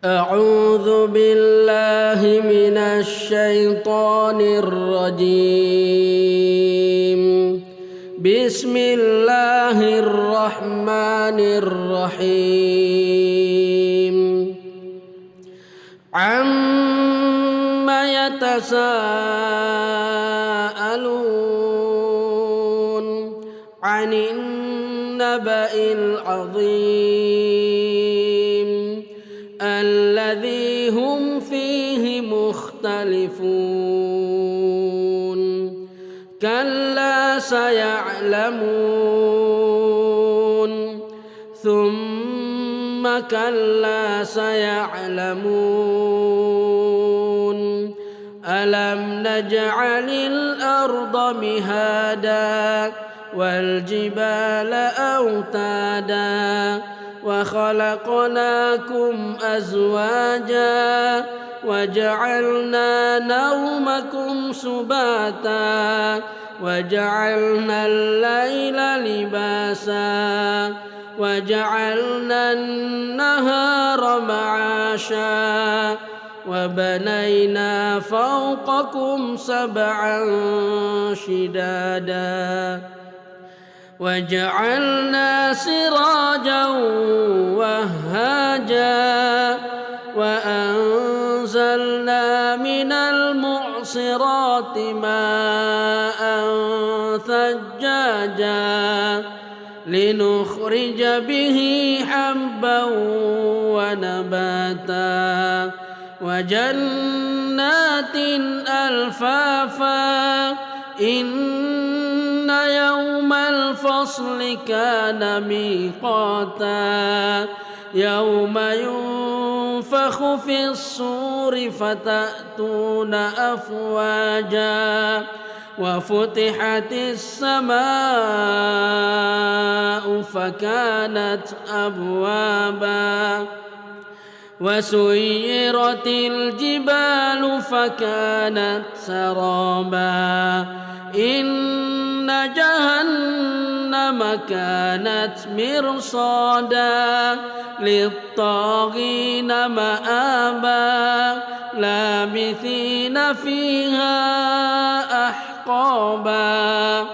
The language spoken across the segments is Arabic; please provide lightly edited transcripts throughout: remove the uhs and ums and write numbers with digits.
أعوذ بالله من الشيطان الرجيم. بسم الله الرحمن الرحيم. عم يتساءلون عن النبأ العظيم الذي هم فيه مختلفون. كلا سيعلمون ثم كلا سيعلمون. ألم نجعل الأرض مهادا والجبال أوتادا وخلقناكم أزواجا وجعلنا نومكم سباتا وجعلنا الليل لباسا وجعلنا النهار معاشا وبنينا فوقكم سبعا شدادا وجعلنا سراجا وهاجا وأنزلنا من المعصرات ماء ثجاجا لنخرج به حبا ونباتا وجنات ألفافا. إن يوم الفصل كان ميقاتا يوم ينفخ في الصور فتأتون أفواجا وفتحت السماء فكانت أبوابا وسيرت الجبال فكانت سرابا. إن جهنم كانت مرصادا للطاغين مآبا لابثين فيها أحقابا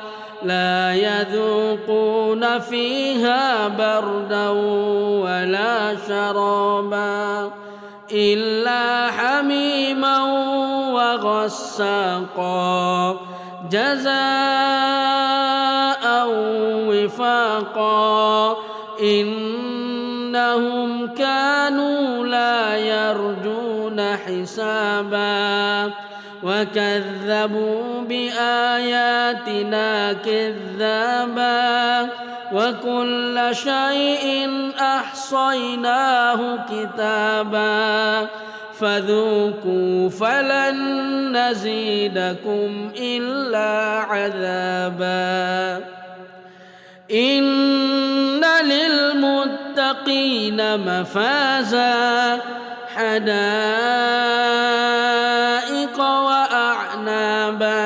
لا يذوقون فيها بردا ولا شرابا إلا حميما وغساقا جزاء وفاقا. إنهم كانوا لا يرجون حسابا وكذبوا بآياتنا كذابا وكل شيء أحصيناه كتابا فذوقوا فلن نزيدكم إلا عذابا. إن للمتقين مفازا حدائق وأعنابا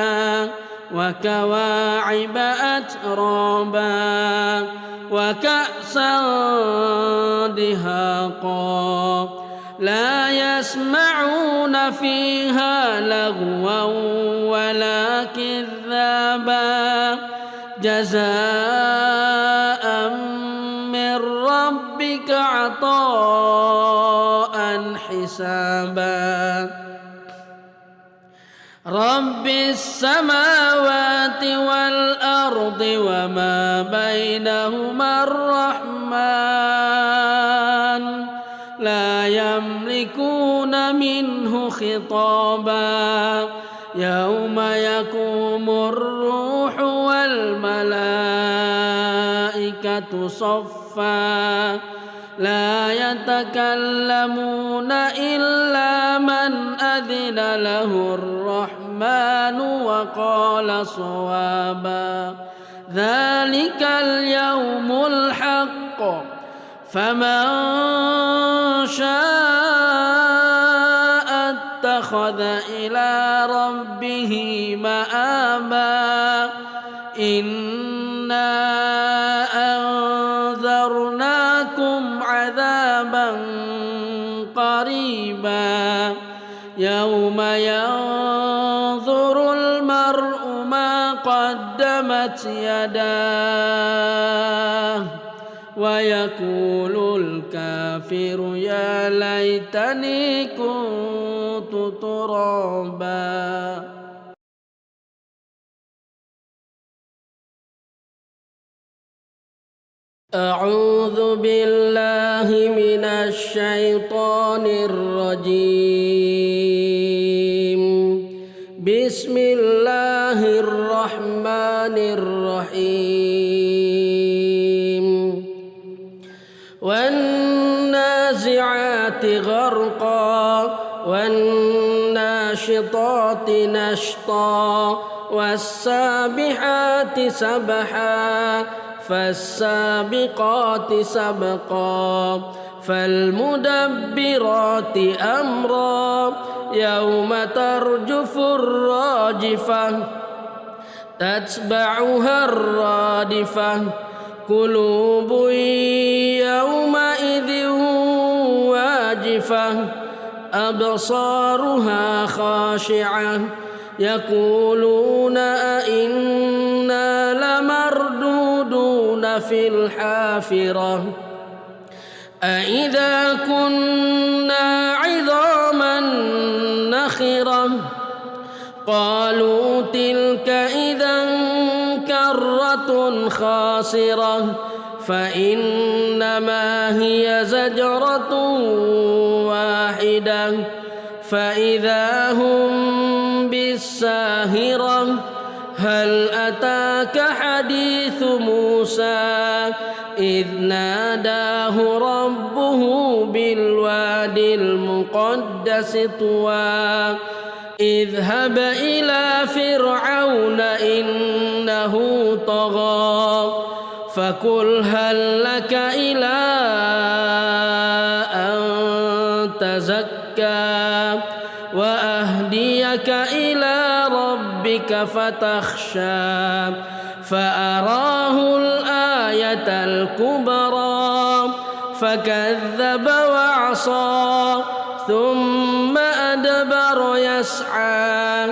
وكواعب أترابا وكأسا دهاقا لا يسمعون فيها لغوا ولا كذابا جزاء من ربك عطاء حسابا. رب السماوات والأرض وما بينهما الرحمن لا يملكون منه خطابا. يوم يقوم الروح والملائكة صفا لا يتكلمون إلا من أذن له الرحمن وقال صوابا. ذلك اليوم الحق فمن شاء اتخذ إلى ربه مآبا. إنا أنذرناكم عذابا قريبا قريبا يوم ينظر المرء ما قدمت يداه ويقول الكافر يا ليتني كنت ترابا. أعوذ بالله من الشيطان الرجيم. بسم الله الرحمن الرحيم. والنازعات غرقا والناشطات نشطا والسابحات سبحا فالسابقات سبقا فالمدبرات أمرا يوم ترجف الراجفة تتبعها الرادفة قلوب يومئذ واجفة أبصارها خاشعة يقولون أئنا لمردودون في الحافرة أئذا كنا عظاما نخرة قالوا تلك إذا كرة خاسرة فإنما هي زجرة واحدة فإذا هم بالساهرة هل أتاك حديث موسى إذ ناداه ربه بالوادي المقدس طوى اذهب إلى فرعون إنه طغى فقل هل لك إلى أن تزكى وأهديك إلى ربك فتخشى فأراه الآية الكبرى فكذب وعصى ثم أدبر يسعى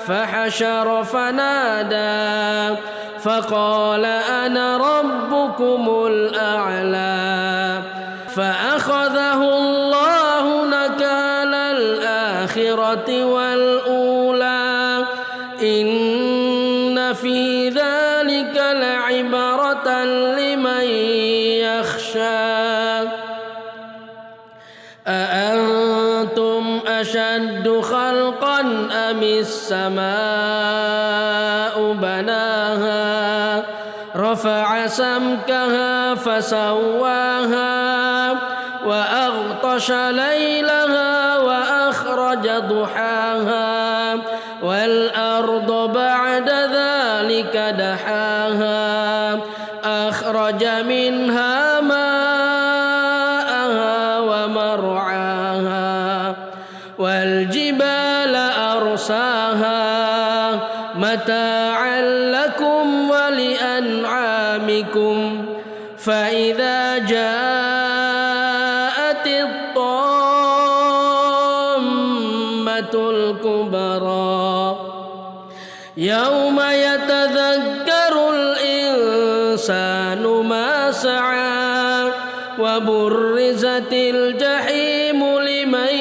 فحشر فنادى فقال أنا ربكم الأعلى فأخذه الله نكال الآخرة والأولى إن في ذلك لعبرة لمن يخشى أأنتم أشد خلقا أم السماء بناها رفع سمكها فسواها وأغطش ليلها وأخرج ضحاها والأرض بعد ذلك دحاها أخرج منها ماءها ومرعاها والجبال أرساها متاعا لكم ولأنعامكم فإذا جاءت الطامة الكبرى يوم يتذكر الإنسان ما سعى وبرزت الجحيم لمن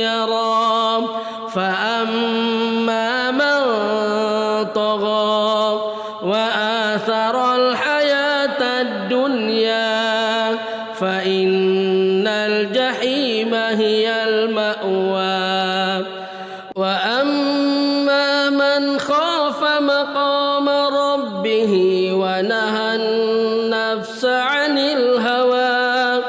يرى فأما من طغى وآثر الحياة الدنيا فإن الجحيم هي المأوى وأما من خاف مقام ربه ونهى النفس عن الهوى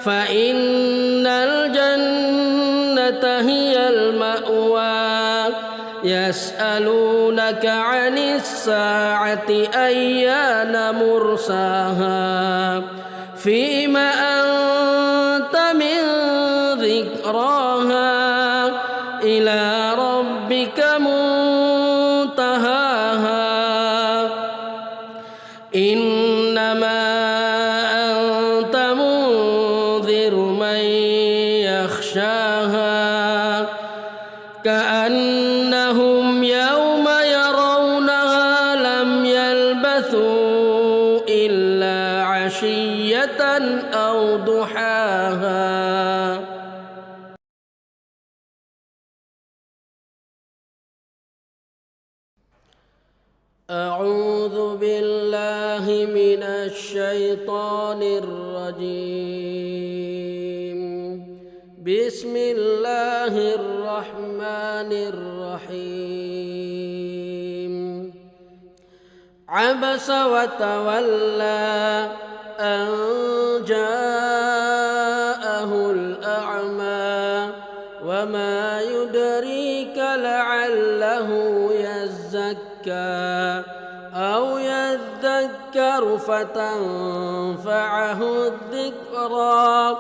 فإن الجنة هي المأوى يسألونك عن الساعة أيان مرساها فيم أنت من ذكراها إلى ربك منتهاها إنما أنت منذر من يخشاها يغشاها كأنهم يوم يرونها لم يلبثوا إلا عشية أو ضحاها. أعوذ بالله من الشيطان الرجيم. بسم الله الرحمن الرحيم. عبس وتولى أن جاءه الأعمى وما يدريك لعله يزكى أو يذكر فتنفعه الذكرى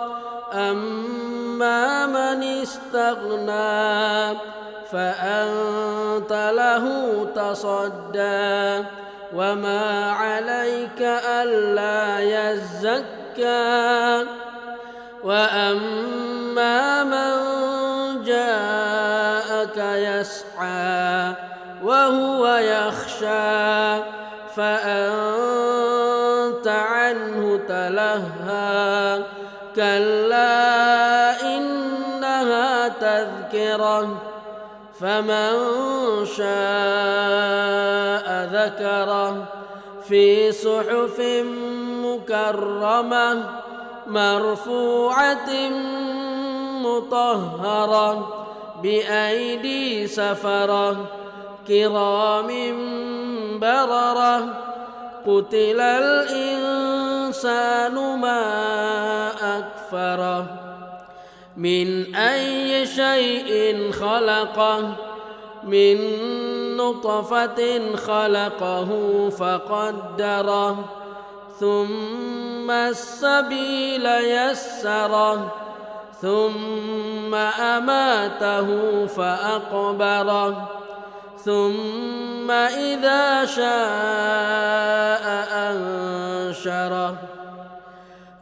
أما من استغنى فأنت له تصدى وما عليك ألا يزكى وأما من جاءك يسعى وهو يخشى فأنت عنه تلهى كلا إنها تذكرة فمن شاء ذكره في صحف مكرمة مرفوعة مطهرة بأيدي سفرة كرام بررة قتل الإنسان ما أكفره من أي شيء خلقه من نطفة خلقه فقدره ثم السبيل يسره ثم أماته فأقبره ثم إذا شاء أنشره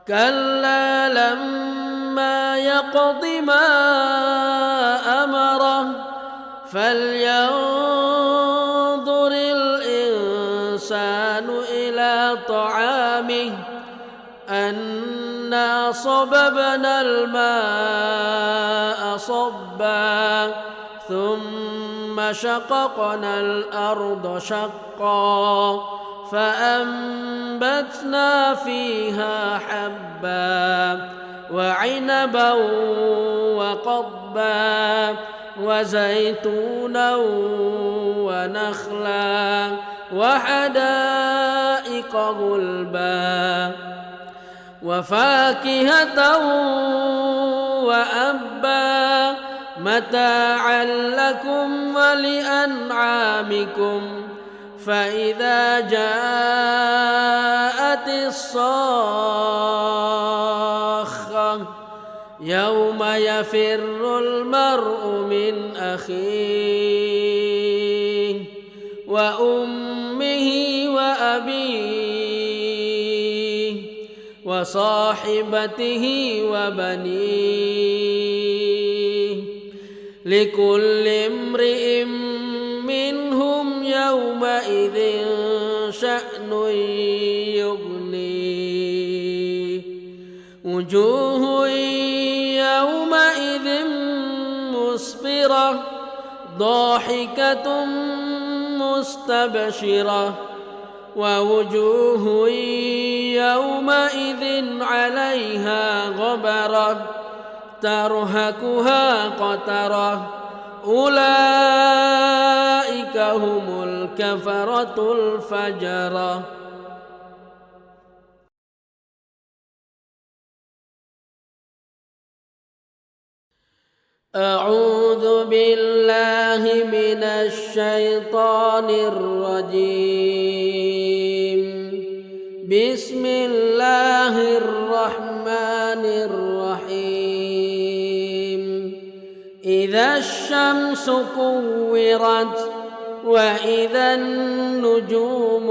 كلا لما يقض ما أمره فلينظر الإنسان إلى طعامه أنا صببنا الماء صبا ثم شققنا الأرض شقا فأنبتنا فيها حبا وعنبا وقضبا وزيتونا ونخلا وحدائق غلبا وفاكهة وأبا متاعا لكم ولأنعامكم فإذا جاءت الصاخة يوم يفر المرء من أخيه وأمه وأبيه وصاحبته وبنيه لكل امرئ منهم يومئذ شأن يغنيه وجوه يومئذ مسفرة ضاحكة مستبشرة ووجوه يومئذ عليها غبرة ترهقها قترة أولئك هم الكفرة الفجرة. أعوذ بالله من الشيطان الرجيم. بسم الله الرحمن الرحيم. إذا الشمس كورت وإذا النجوم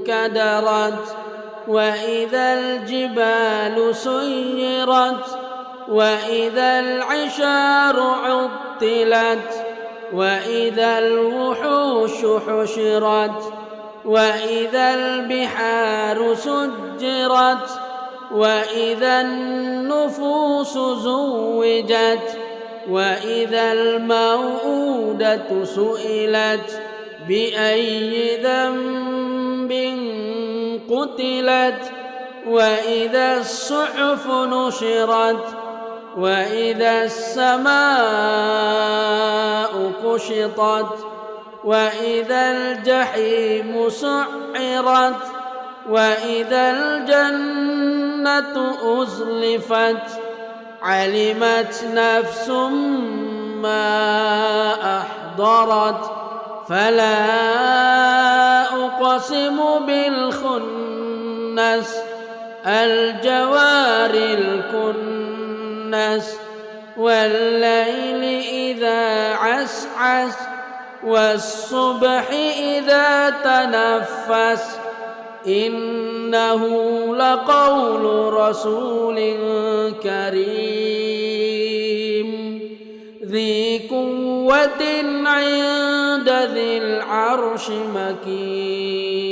انكدرت وإذا الجبال سيرت وإذا العشار عطلت وإذا الوحوش حشرت وإذا البحار سجرت وإذا النفوس زوجت وإذا الموءودة سئلت بأي ذنب قتلت وإذا الصحف نشرت وإذا السماء كشطت وإذا الجحيم سعرت وإذا الجنة أزلفت علمت نفس ما أحضرت فلا أقسم بالخنس الجوار الكنس والليل إذا عسعس والصبح إذا تنفس إنه لقول رسول كريم ذي قوة عند ذي العرش مكين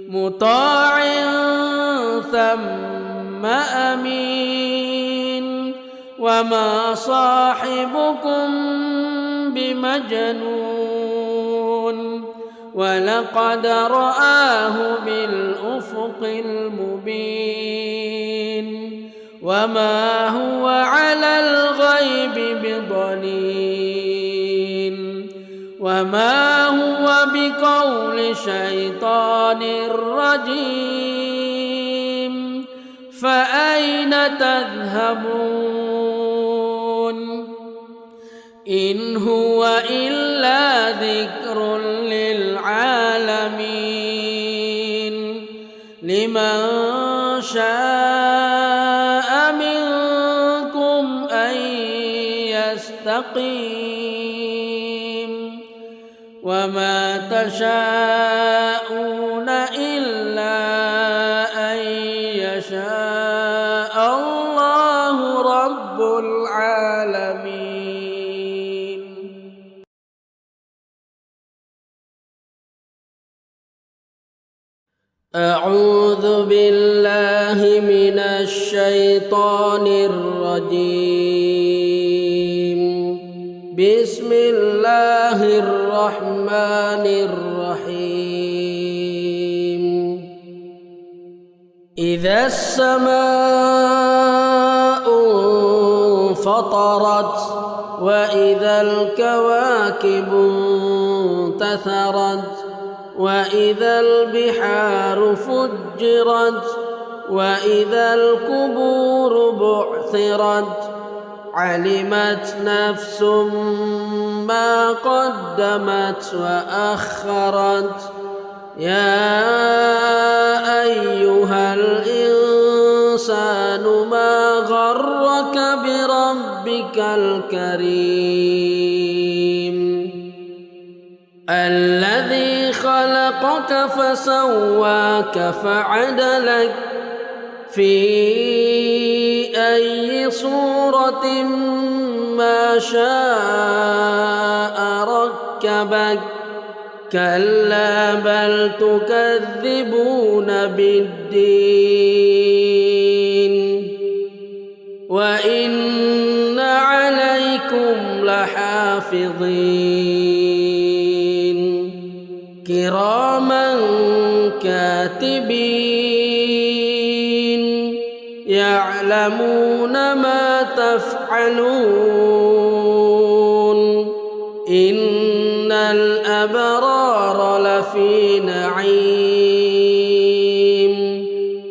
مطاع ثم أمين وما صاحبكم بمجنون ولقد رآه بالأفق المبين وما هو على الغيب بضنين وما هو بقول شيطان رجيم فأين تذهبون إن هو إلا ذكر للعالمين لمن شاء منكم أن يستقيم وما تشاءون إلا أن يشاء الله رب العالمين. أعوذ بالله من الشيطان الرجيم. بسم الله الرحمن الرحيم. إذا السماء انفطرت وإذا الكواكب انتثرت وإذا البحار فجرت وإذا القبور بعثرت علمت نفس ما قدمت وأخرت يا أيها الإنسان ما غرك بربك الكريم الذي خلقك فسواك فعدلك في أي صورة ما شاء ركبك كلا بل تكذبون بالدين وإن عليكم لحافظين كراما كاتبين يعلمون ما تفعلون إن الأبرار لفي نعيم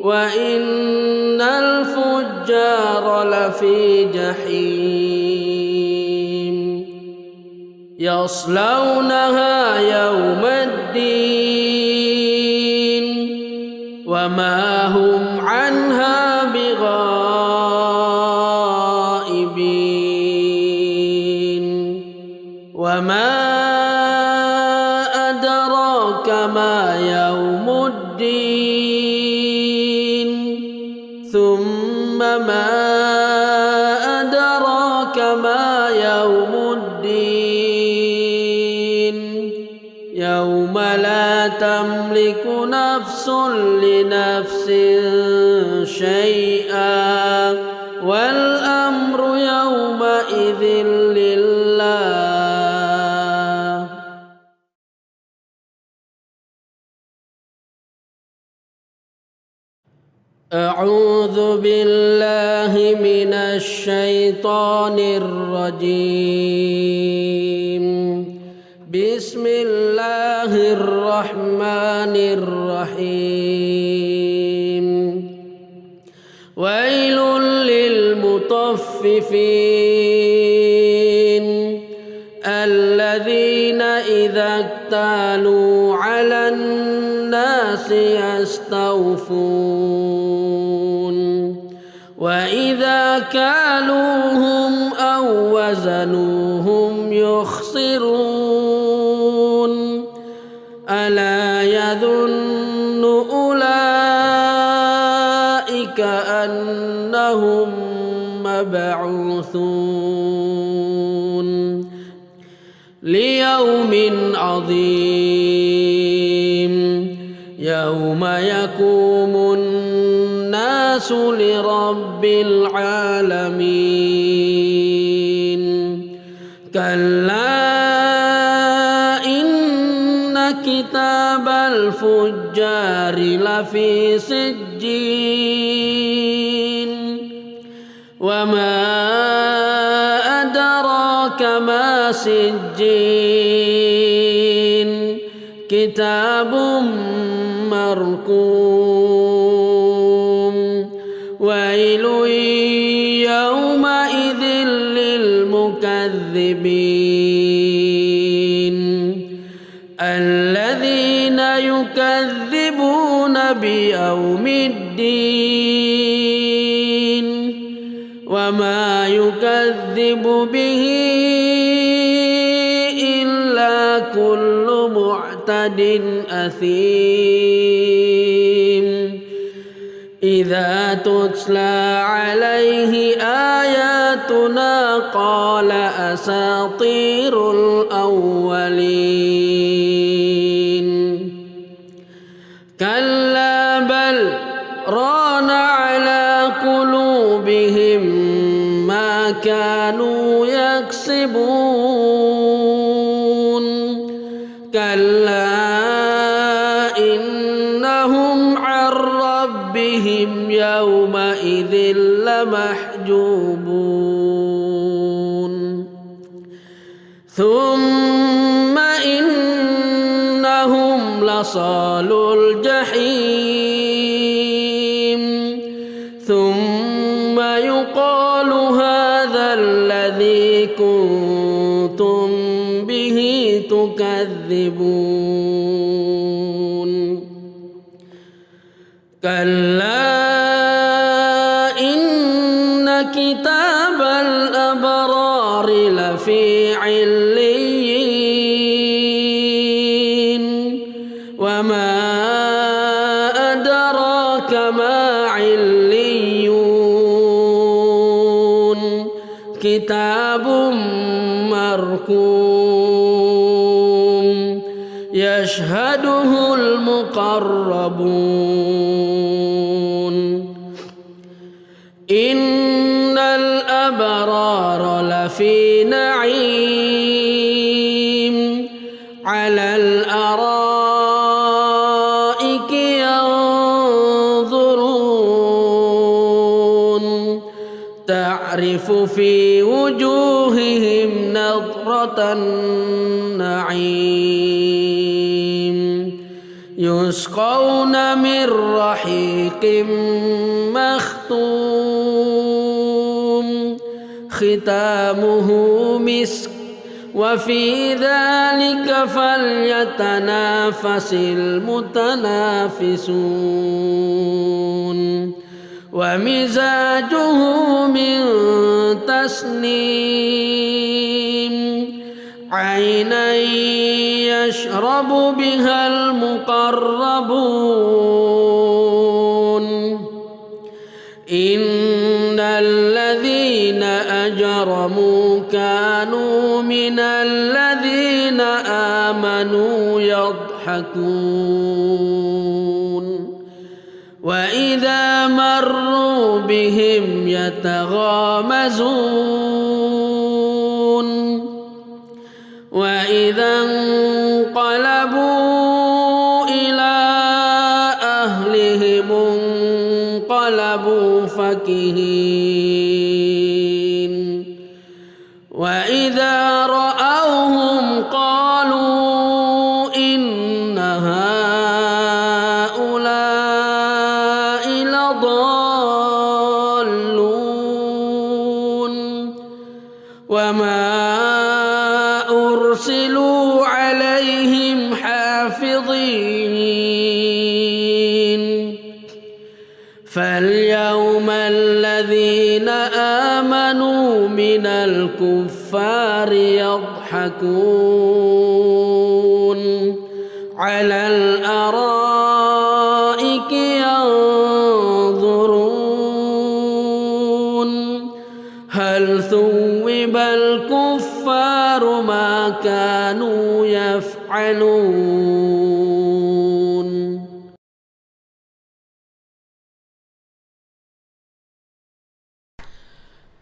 وإن الفجار لفي جحيم يصلونها يوم الدين وما هم عنها بغائبين وما أدراك ما يوم الدين ثم ما ما يوم الدين يوم لا تملك نفس لنفس شيئا والأمر يومئذ لله. أعوذ بالله من الشيطان الرجيم. بسم الله الرحمن الرحيم. ويل للمطففين الذين إذا اكتالوا على الناس يستوفون وإذا كالوهم أو وزنوهم يخسرون ألا يظن أولئك أنهم مبعوثون ليوم عظيم يوم يقوم الناس لرب العالمين. كلا إن كتاب الفجار لفي سجين وما أدراك ما سجين كتاب مرقوم. ويل يومئذ للمكذبين الذين يكذبون بيوم الدين وما يكذب به إلا كل معتد أثيم. إذا تتلى عليه آياتنا قال أساطير الأولين. كلا بل ران على قلوبهم ما كانوا يكسبون. كلا إنهم عن ربهم يومئذ لمحجوبون. ثم إنهم لصالو الجحيم ثم يقال هذا الذي كنتم به تكذبون. كلا إن كتاب الأبرار لفي عليين وما أدراك ما عليون كتاب مرقوم يشهده المقربون. إن الأبرار لفي نعيم على الأرائك ينظرون تعرف في وجوههم نضرة النعيم يسقون من رحيق مختوم ختامه مسك وفي ذلك فليتنافس المتنافسون. ومزاجه من تسنيم عينا يشرب بها المقربون. إن الذين أجرموا كانوا من الذين آمنوا يضحكون وإذا مروا بهم يتغامزون وإذا انقلبوا إلى أهلهم انقلبوا فكهين وإذا رأوهم قالوا إن هؤلاء لضالون وما أرسلوا عليهم حافظين فاليوم الذين آمنوا من الكفار يضحكون على الأرائك ينظرون هل ثوب الكفار ما كانوا يفعلون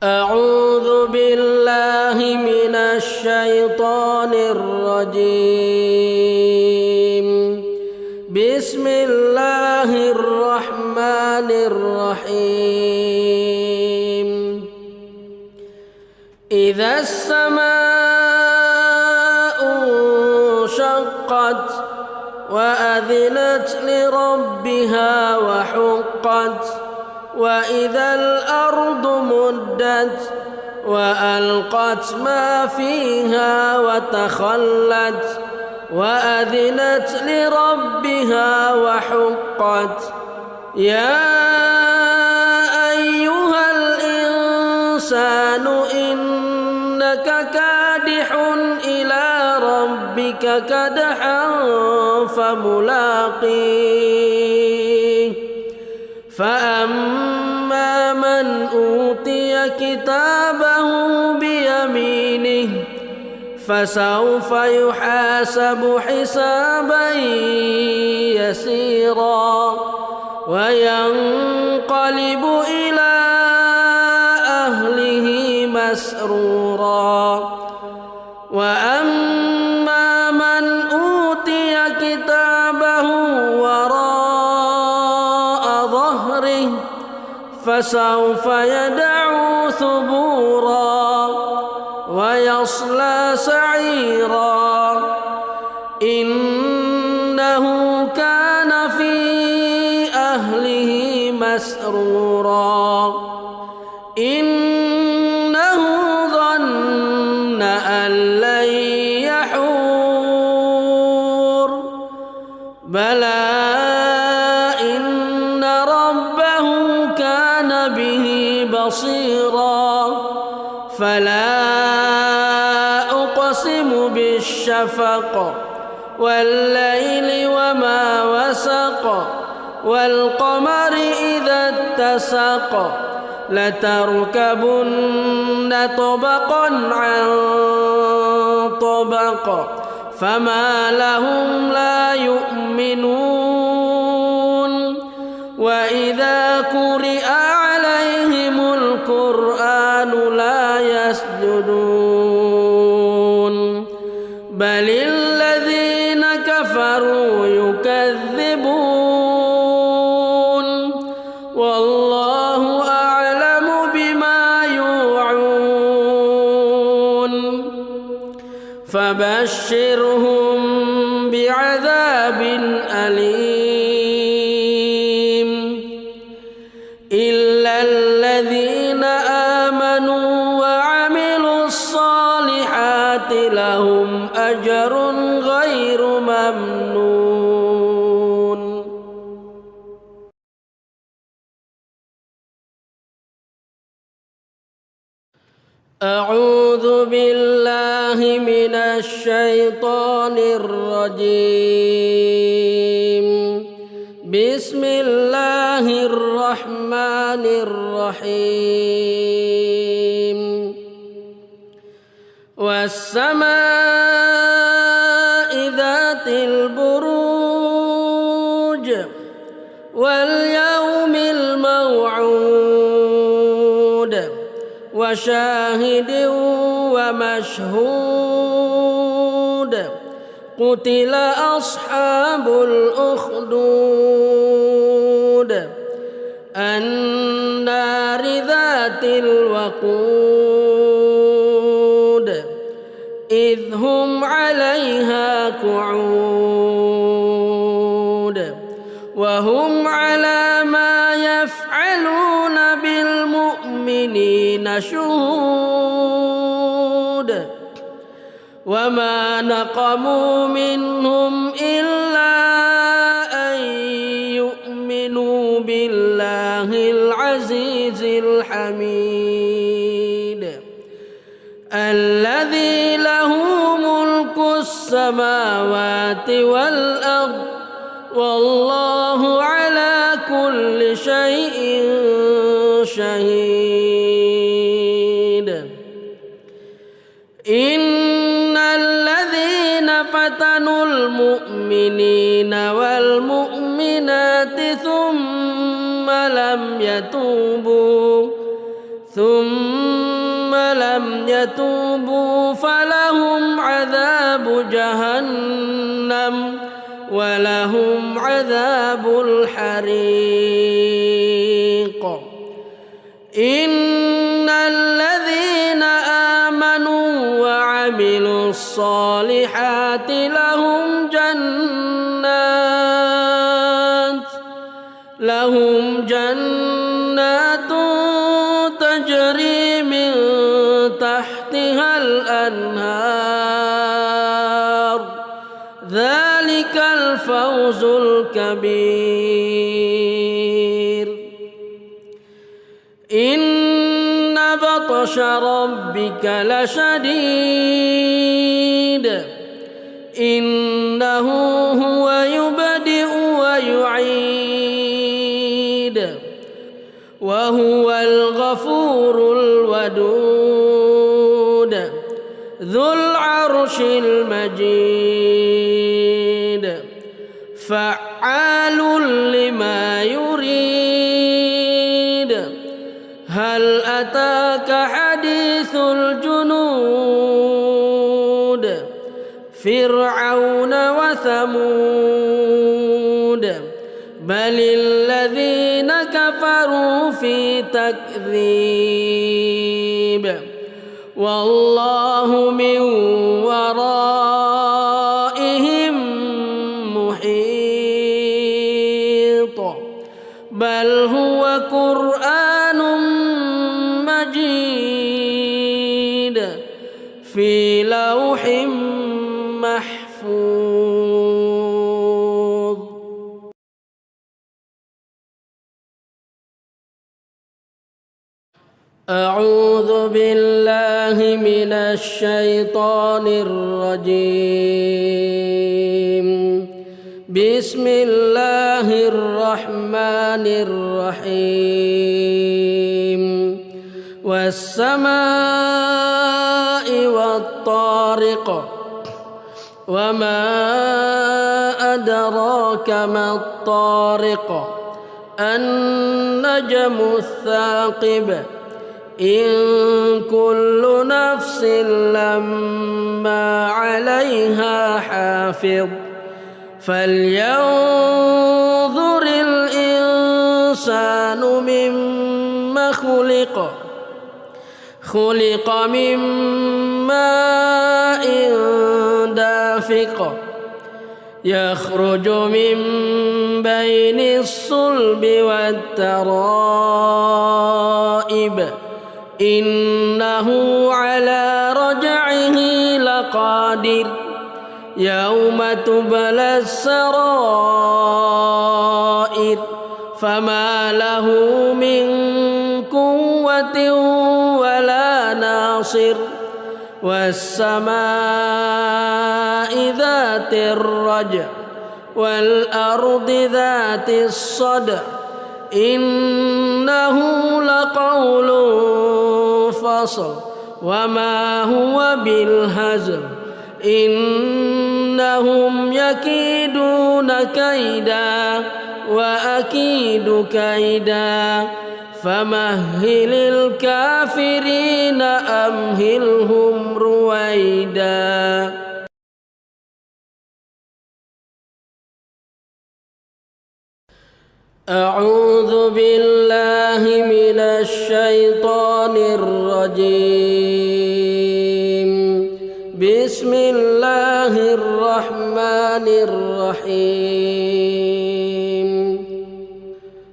أعوذ بالله من الشيطان الرجيم بسم الله الرحمن الرحيم إذا السماء انشقت وأذنت لربها وحقت وإذا الأرض مدت وألقت ما فيها وتخلت وأذنت لربها وحقت يا أيها الإنسان إنك كادح إلى ربك كدحا فملاقيه فأما من أوتي كتابه بيمينه فسوف يحاسب حسابا يسيرا وينقلب إلى أهله مسرورا وأما من أوتي كتابه وراء ظهره فسوف يدعو ثبورا ويصلى سعيرا إنه كان في أهله مسرورا إنه ظن أن لن يحور بلى إن ربه كان به بصيرا فلا أقسم بالشفق والليل وما وسق والقمر إذا اتسق لتركبن طبقا عن طبق فما لهم لا يؤمنون وإذا قرئ عليهم القرآن لا يسجدون بل الذين كفروا يكذبون والله أعلم بما يوعون فبشرهم بعذاب أليم إلا الذين آمنوا وعملوا الصالحات لهم أجر غير ممنون أعوذ بالله من الشيطان الرجيم بسم الله الرحمن الرحيم والسماء ذات البروج واليوم الموعود وشاهد ومشهود قتل أصحاب الأخدود النار ذات الوقود إذ هم عليها قعود وهم على ما يفعلون بالمؤمنين شهود وما نقموا منهم إلا أن يؤمنوا بالله العزيز الحميد الذي له ملك السماوات والأرض والله على كل شيء شهيد إن الذين فتنوا المؤمنين والمؤمنات ثم لم يتوبوا فلهم عذاب جهنم ولهم عذاب الحريق إن الذين آمنوا وعملوا الصالحات لهم جنات تجري من تحتها الأنهار ذلك الفوز الكبير إن بطش ربك لشديد إنه هو يبدئ ويعيد وهو الغفور الودود ذو العرش المجيد فعال لما يريد هل أتاك حديث الجنود فرعون وثمود بل الذين كفروا في تكذيب والله من ورائهم محيط بل هو قرآن مجيد في لوح محفوظ أعوذ بالله من الشيطان الرجيم بسم الله الرحمن الرحيم والسماء والطارق وما أدراك ما الطارق النجم الثاقب إن كل نفس لما عليها حافظ فلينظر الإنسان مما خلق من ماء دافق يخرج من بين الصلب والترائب إنه على رجعه لقادر يوم تبلى السرائر فما له من قوة ولا ناصر والسماء ذات الرجع والأرض ذات الصدع إنه لقول فصل وما هو بالهزل إنهم يكيدون كيدا وأكيد كيدا فمهل الكافرين أمهلهم رويدا. أعوذ بالله من الشيطان الرجيم. بسم الله الرحمن الرحيم.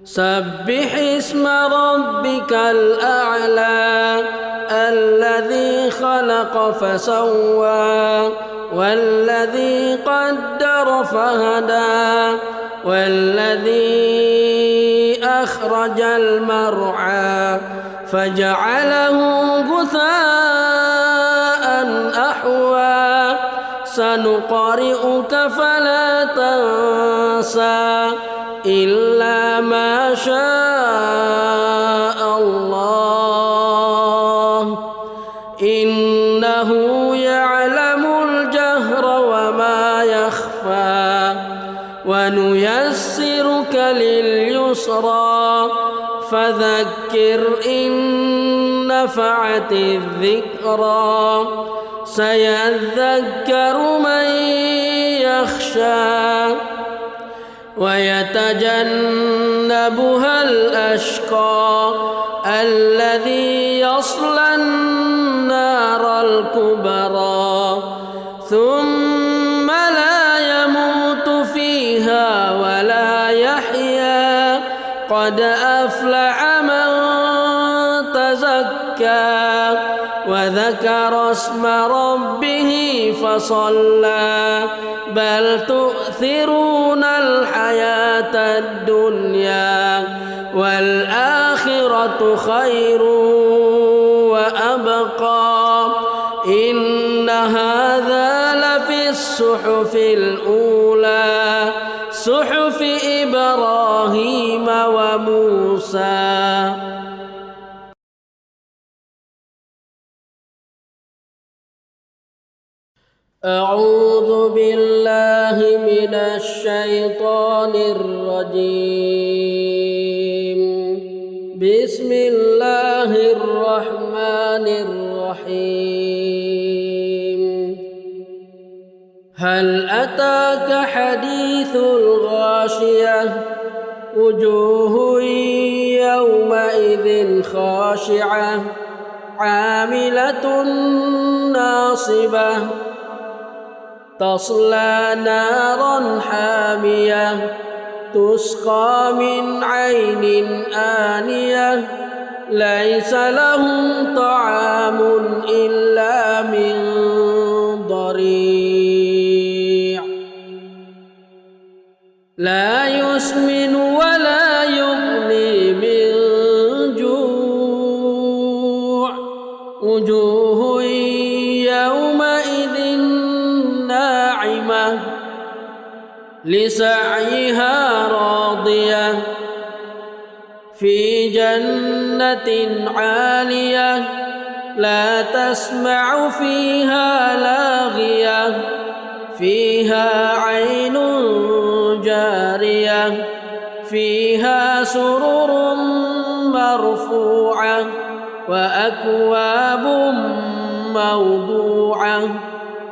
سبح اسم ربك الأعلى الذي خلق فسوى والذي قدر فهدى والذي أخرج المرعى فجعله غثاء أحوى سنقرئك فلا تنسى إلا ما شاء الله إنه يعلم الجهر وما يخفى ونيسرك لليسرى فذكر إن نفعت الذكرى سيذكر من يخشى ويتجنبها الأشقى الذي يصلى النار الكبرى ثم لا يموت فيها ولا يحيا قد أفلح من تزكى وذكر اسم ربه فصلى بل تؤثرون الحياة الدنيا والآخرة خير وأبقى إن هذا لفي الصحف الأولى صحف إبراهيم وموسى. أعوذ بالله من الشيطان الرجيم. بسم الله الرحمن الرحيم. هل أتاك حديث الغاشية وجوه يومئذ خاشعة عاملة ناصبة تصلى نارا حامية تسقى من عين آنية ليس لهم طعام إلا من ضريع لا يسمن ولا يغني من جوع وجوه يومئذ ناعمة لسعيها راضية في جنة عالية لا تسمع فيها لاغية فيها عين جارية فيها سرر مرفوعة وأكواب موضوعة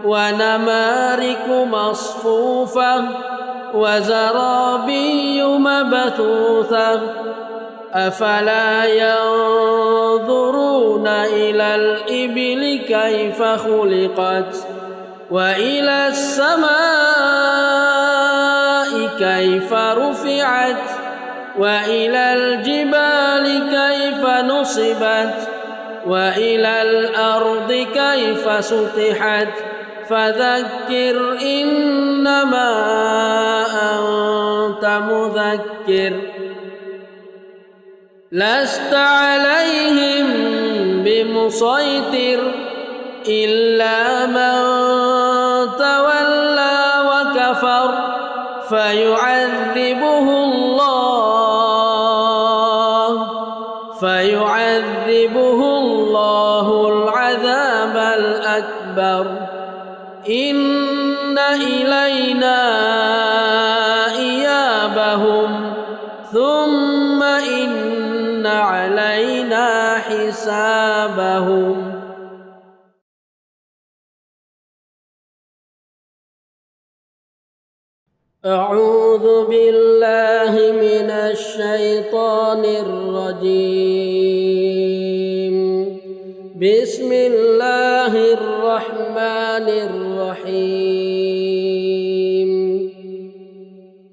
ونمارق مصفوفة وزرابي مبثوثة أفلا ينظرون إلى الإبل كيف خلقت وإلى السماء كيف رفعت وإلى الجبال كيف نصبت وإلى الأرض كيف سطحت فذكر إنما أنت مذكر لست عليهم بمسيطر إلا من تولى وكفر فيعذبه الله العذاب العذاب الأكبر إن إلينا إيابهم ثم إن علينا حسابهم. أعوذ بالله من الشيطان الرجيم. بسم الله الرحمن الرحيم.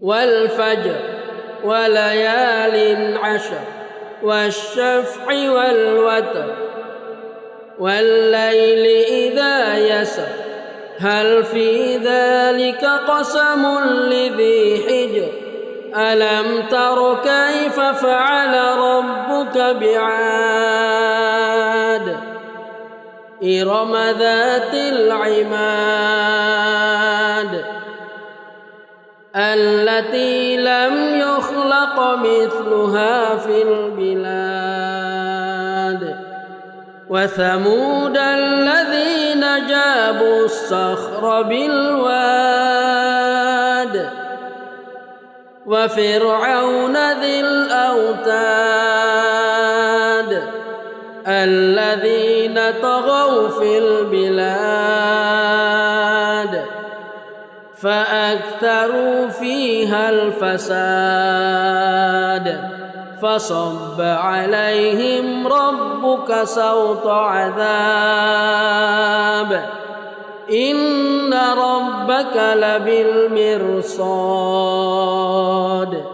والفجر وليال عشر والشفع والوتر والليل إذا يسر هل في ذلك قسم لذي حجر ألم تر كيف فعل ربك بعاد إرم ذات العماد التي لم يخلق مثلها في البلاد وثمود الذين جابوا الصخر بالواد وفرعون ذي الأوتاد الذين طغوا في البلاد فأكثروا فيها الفساد فصب عليهم ربك سوط عذاب إن ربك لبالمرصاد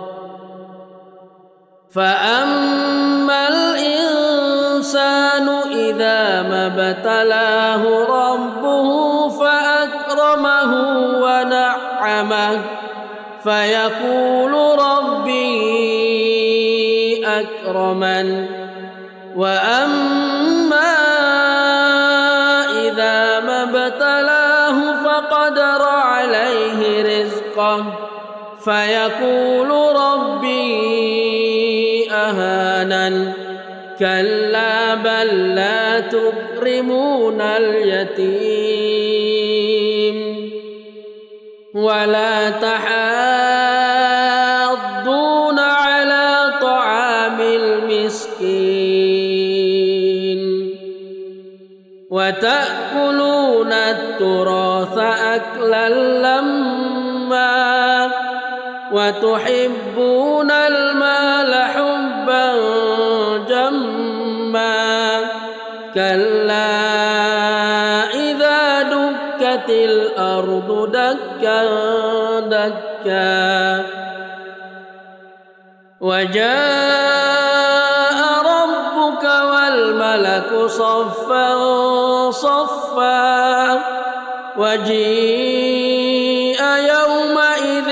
فأما الإنسان إذا ما ابتلاه ربه فأكرمه ونعمه فيقول ربي أكرمن وأما إذا ما ابتلاه فقدر عليه رزقه فيقول ربي أهانن كلا بل لا تكرمون اليتيم ولا تحاضون على طعام المسكين وتأكلون التراث أكلا لما وتحبون المال حبا جما كلا إذا دكت الأرض دكا دكا وجاء ربك والملك صفا صفا وجيء يومئذ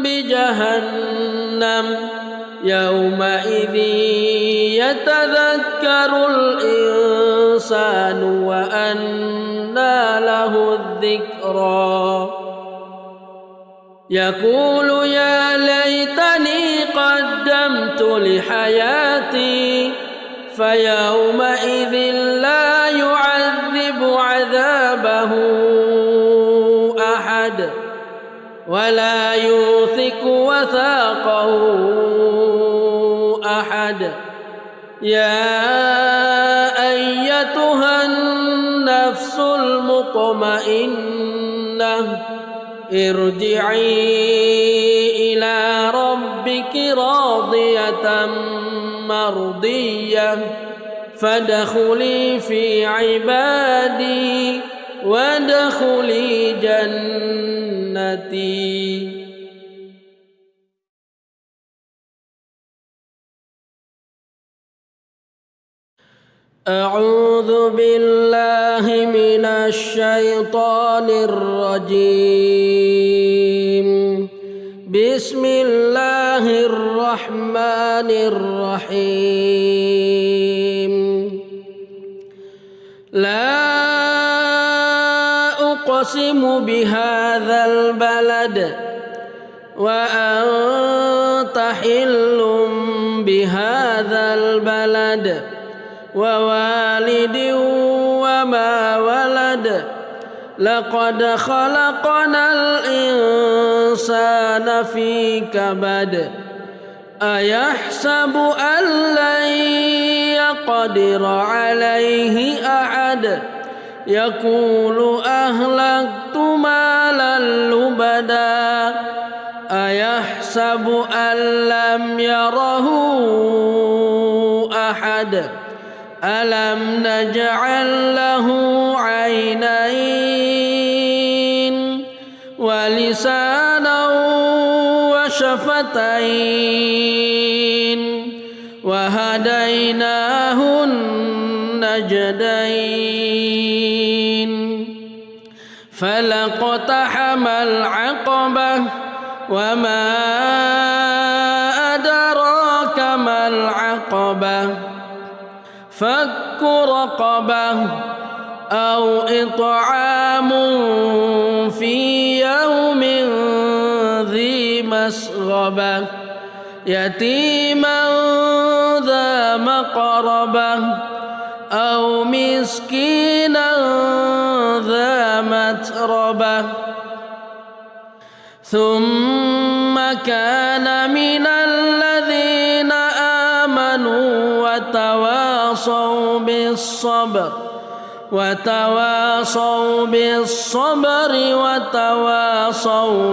بجهنم يومئذ يتذكر الإنسان وأنى له الذكرى يقول يا ليتني قدمت لحياتي فيومئذ لا يعذب عذابه أحد ولا يوثق وثاقه أحد يا أيتها النفس المطمئنة ارجعي إلى ربك راضية مرضية فادخلي في عبادي وادخلي جنتي. أعوذ بالله من الشيطان الرجيم. بسم الله الرحمن الرحيم. لا أقسم بهذا البلد وأنت حل بهذا البلد ووالد وما ولد لقد خلقنا الإنسان في كبد أيحسب أن لن يقدر عليه أحد يقول أهلكت مالا لبدا أيحسب أن لم يره أحد ألم نجعل له عينين ولسانا وشفتين وهديناه النجدين فلاقتحم العقبة وما أدراك ما العقبة فك رقبة أو إطعام في يوم ذي مسغبة يتيما ذا مقربة أو مسكينا ذا متربة ثم كان من الذين آمنوا وتواصوا بالصبر وتواصوا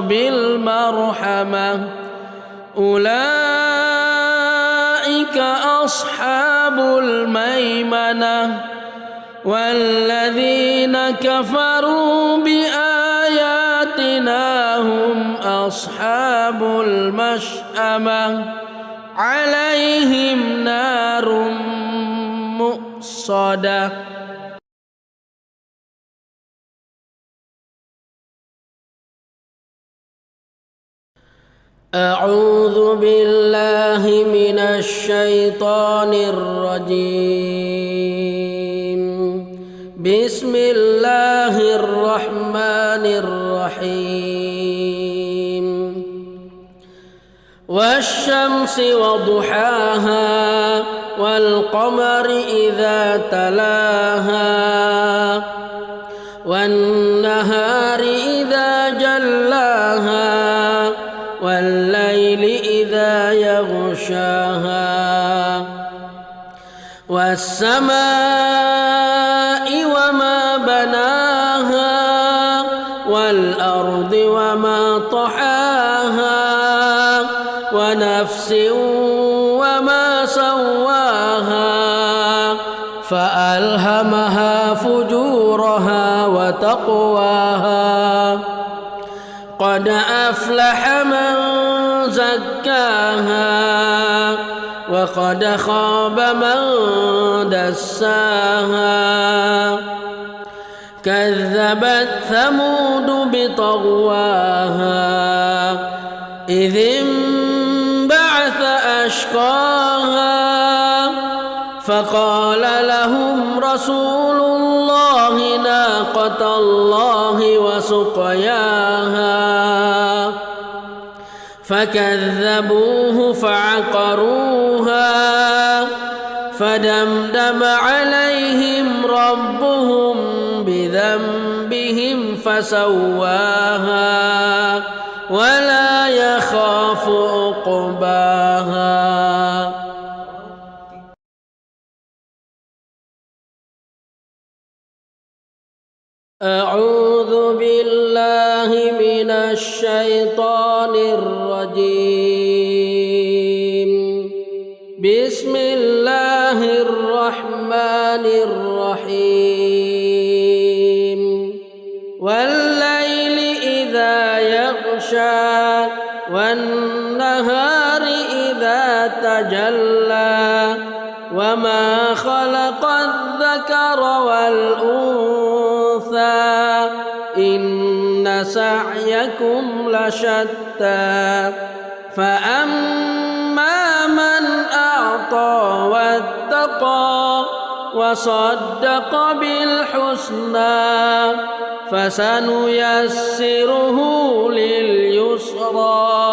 بالمرحمة أولئك أصحاب الميمنة والذين كفروا بآياتنا هم أصحاب المشأمة عليهم نار مؤصدة. أعوذ بالله من الشيطان الرجيم. بسم الله الرحمن الرحيم. والشمس وضحاها والقمر إذا تلاها والنهار إذا جلاها والليل إذا يغشاها والسماء وما بناها والأرض وما طحاها ونفس وما سواها فألهمها فجورها وتقواها قد أفلح من زكاها وقد خاب من دساها كذبت ثمود بطغواها إذ انبعث أشقاها فقال لهم رسول الله ناقة الله وسقياها فكذبوه فعقروها فدمدم عليهم ربهم بذنبهم فسواها ولا يخاف عقباها. أعوذ بالله من الشيطان الرجيم. بسم الله الرحمن الرحيم. والليل إذا يغشى والنهار إذا تجلى وما خلق الذكر والأنثى إن سعيكم لشتى فأما من أعطى واتقى وصدق بالحسنى فسنيسره لليسرى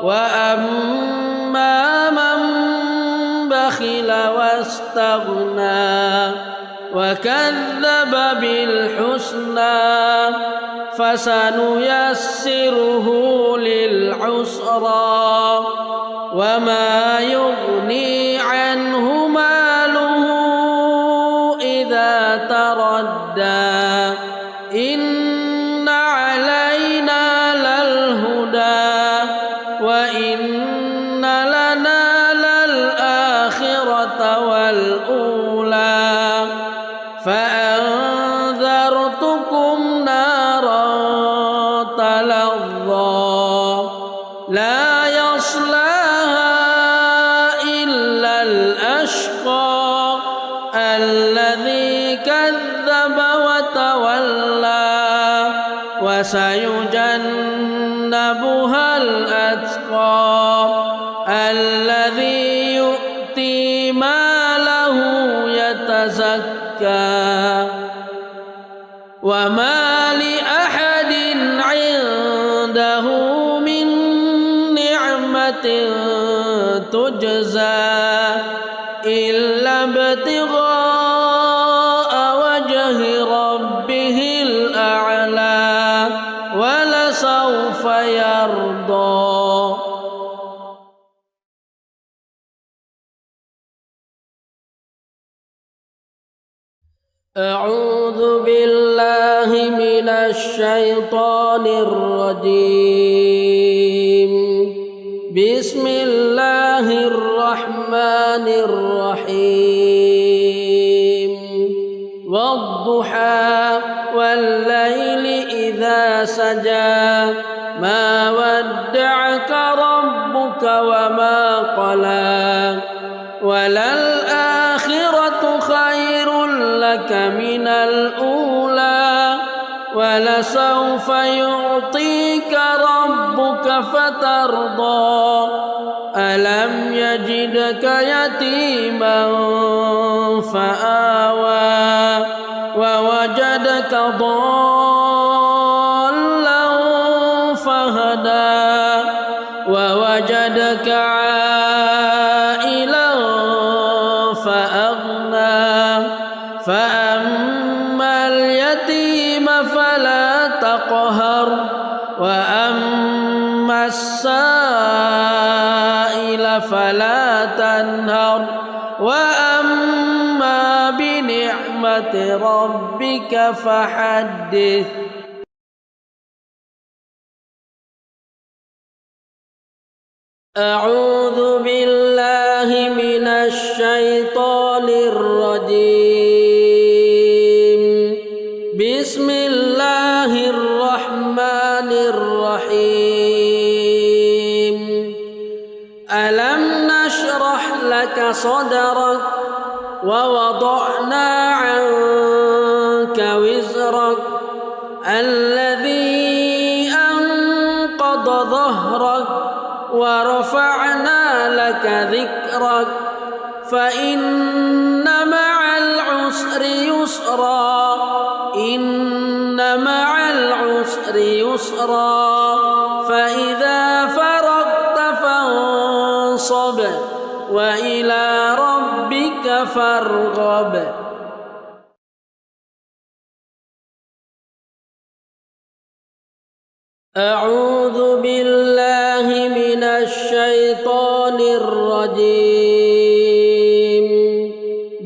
وأما من بخل واستغنى وكذب بالحسنى فسنيسره للعسرى وما يغني عنه ماله إذا تردى إن علينا للهدى وإن لنا للآخرة والأولى فأنذرتكم نارا تلظى لا يصلاها إلا الأشقى الذي كذب وتولى وسيجنبها الأتقى الذي يؤتي ماله يتزكى وما لأحد عنده من نعمة تجزى إلا ابتغاء وجه ربه الأعلى ولسوف يرضى. أعوذ بالله من الشيطان الرجيم. بسم الله الرحمن الرحيم. والضحى والليل إذا سجى ما ودعك ربك وما قلى وللآخرة خير لك من الأولى ولسوف يعطيك ربك فترضى ألم يجدك يتيما فآوى ووجدك ضالا فهدى ووجدك عائلا فأغنى فأما اليتيم فلا تقهر وأما السائل فلا تنهر وأما بنعمة ربك فحدث. أعوذ بالله من الشيطان الرجيم. بسم الله الرحمن الرحيم. ألم نشرح لك صدرك ووضعنا عنك وزرك الذي أنقض ظهرك ورفعنا لك ذكرك فإن مع العسر يسرا إن مع العسر يسرا فإذا فرغت فانصب وإلى ربك فارغب. أعوذ بالله من الشيطان الرجيم.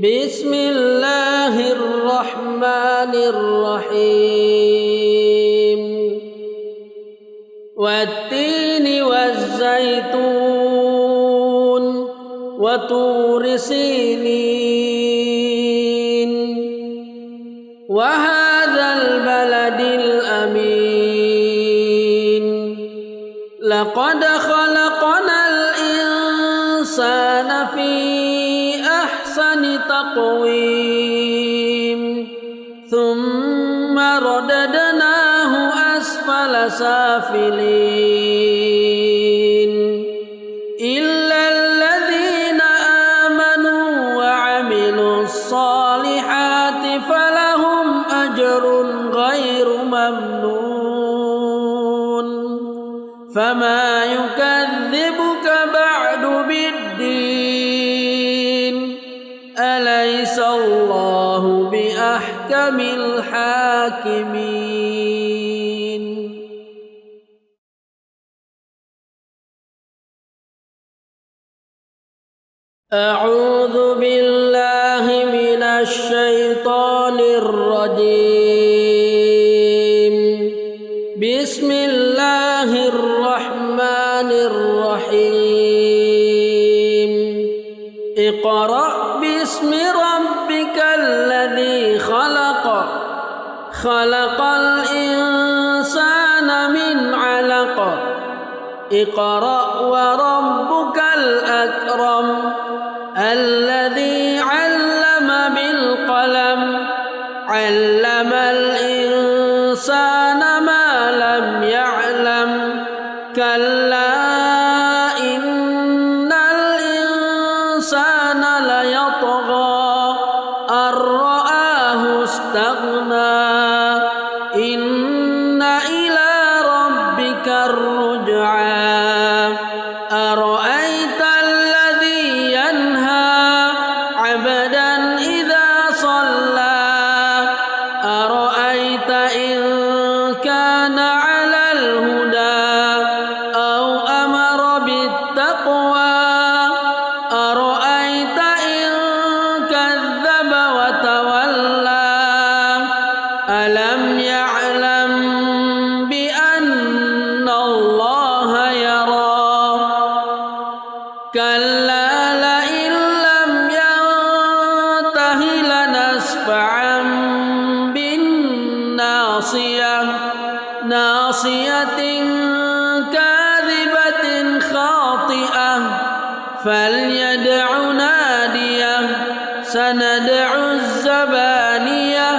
بسم الله الرحمن الرحيم. والتين والزيتون وطور سينين وهذا البلد الأمين لقد خلقنا الإنسان في أحسن تقويم ثم رددناه أسفل سافلين إلا الذين آمنوا وعملوا الصالحات فلهم أجر غير ممنون فما يكذبك بعد بالدين أليس الله أحكم الحاكمين. أعوذ بالله من الشيطان الرجيم. بسم الله الرحمن الرحيم. اقرأ باسم ربك الذي خلق. خلق الإنسان من علق. اقرأ وربك الأكرم الذي علم بالقلم. علم الإنسان ما لم يعلم. كلا إن الإنسان ليطغى أن رآه استغنى. إن إلى ربك الرجعى. أرأيت الذي ينهى عبدا إذا صلى. أرأيت إن كان على الهدى أو أمر بالتقوى. أرأيت إن كذب وتولى. ألم يعلم بأن الله يرى. كلا لئن لم ينته لنسفعا بالناصية. ناصية كاذبة خاطئة. فليدع ناديه. سندع الزبانية.